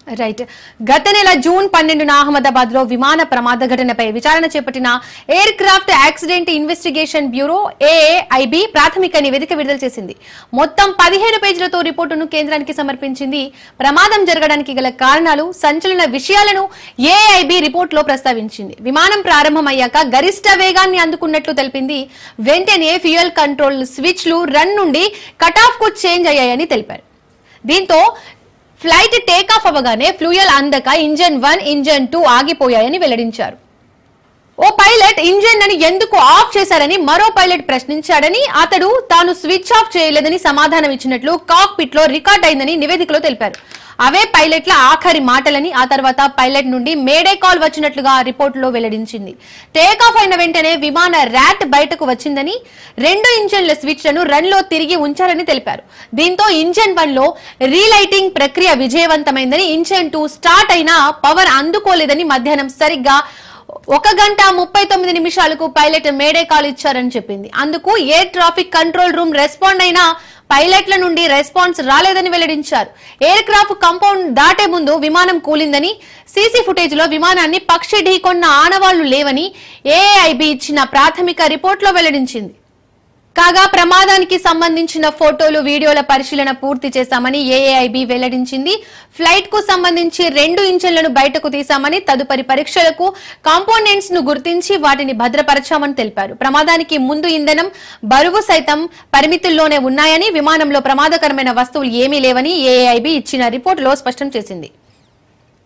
Right. గత నెల June 12న Ahmedabad లో విమాన ప్రమాద ఘటనపై విచారణ చేపట్టిన air craft accident investigation bureau AIB ప్రాథమిక నివేదిక విడుదల చేసింది. మొత్తం 15 పేజీలతో రిపోర్టును కేంద్రానికి సమర్పించింది. ప్రమాదం జరగడానికి గల కారణాలు, సంచలన విషయాలను ఏఐబి రిపోర్టులో ప్రస్తావించింది. విమానం ప్రారంభమయ్యాక గరిష్ట వేగాన్ని అందుకున్నట్లు తెలిపింది. వెంటనే ఫ్యూయల్ కంట్రోల్ స్విచ్లు రన్ నుండి కట్ ఆఫ్ కు చేంజ్ అయ్యాయని తెలిపారు. దీంతో ఫ్లైట్ టేకాఫ్ అవగానే ఫ్యూయల్ అందక ఇంజన్ 1, ఇంజన్ 2 ఆగిపోయాయని వెల్లడించారు. ఓ పైలట్ ఇంజన్ ని ఎందుకు ఆఫ్ చేశారని మరో పైలట్ ప్రశ్నించాడని, అతడు తాను స్విచ్ ఆఫ్ చేయలేదని సమాధానం ఇచ్చినట్లు కాక్ పిట్ లో రికార్డ్ అయిందని నివేదికలో తెలిపారు. అవే పైలట్ల ఆఖరి మాటలని, ఆ తర్వాత పైలట్ నుండి మేడే కాల్ వచ్చినట్లుగా రిపోర్టులో వెల్లడించింది. టేకాఫ్ అయిన వెంటనే విమాన ర్యాట్ బయటకు వచ్చిందని, 2 ఇంజన్ల స్విచ్లను రన్ లో తిరిగి ఉంచారని తెలిపారు. దీంతో ఇంజన్ 1 లో రీలైటింగ్ ప్రక్రియ విజయవంతమైందని, ఇంజన్ 2 స్టార్ట్ అయినా పవర్ అందుకోలేదని మధ్యాహ్నం సరిగ్గా 1 గంట 39 నిమిషాలకు పైలట్ మేడే కాల్ ఇచ్చారని చెప్పింది. అందుకు air traffic control room respond అయినా పైలట్ల నుండి రెస్పాన్స్ రాలేదని వెల్లడించారు. ఎయిర్ క్రాఫ్ట్ కాంపౌండ్ దాటే ముందు విమానం కూలిందని, సీసీ ఫుటేజ్ లో విమానాన్ని పక్షి ఢీకొన్న ఆనవాళ్లు లేవని ఏఐబి ఇచ్చిన ప్రాథమిక రిపోర్టులో వెల్లడించింది. కాగా ప్రమాదానికి సంబంధించిన ఫోటోలు, వీడియోల పరిశీలన పూర్తి చేశామని ఏఐబి వెల్లడించింది. ఫ్లైట్ కు సంబంధించి 2 ఇంజన్లను బయటకు తీశామని, తదుపరి పరీక్షలకు కాంపోనెంట్స్ ను గుర్తించి వాటిని భద్రపరచామని తెలిపారు. ప్రమాదానికి ముందు ఇంధనం, బరువు సైతం పరిమితుల్లోనే ఉన్నాయని, విమానంలో ప్రమాదకరమైన వస్తువులు ఏమీ లేవని ఏఐబి ఇచ్చిన రిపోర్టులో స్పష్టం చేసింది.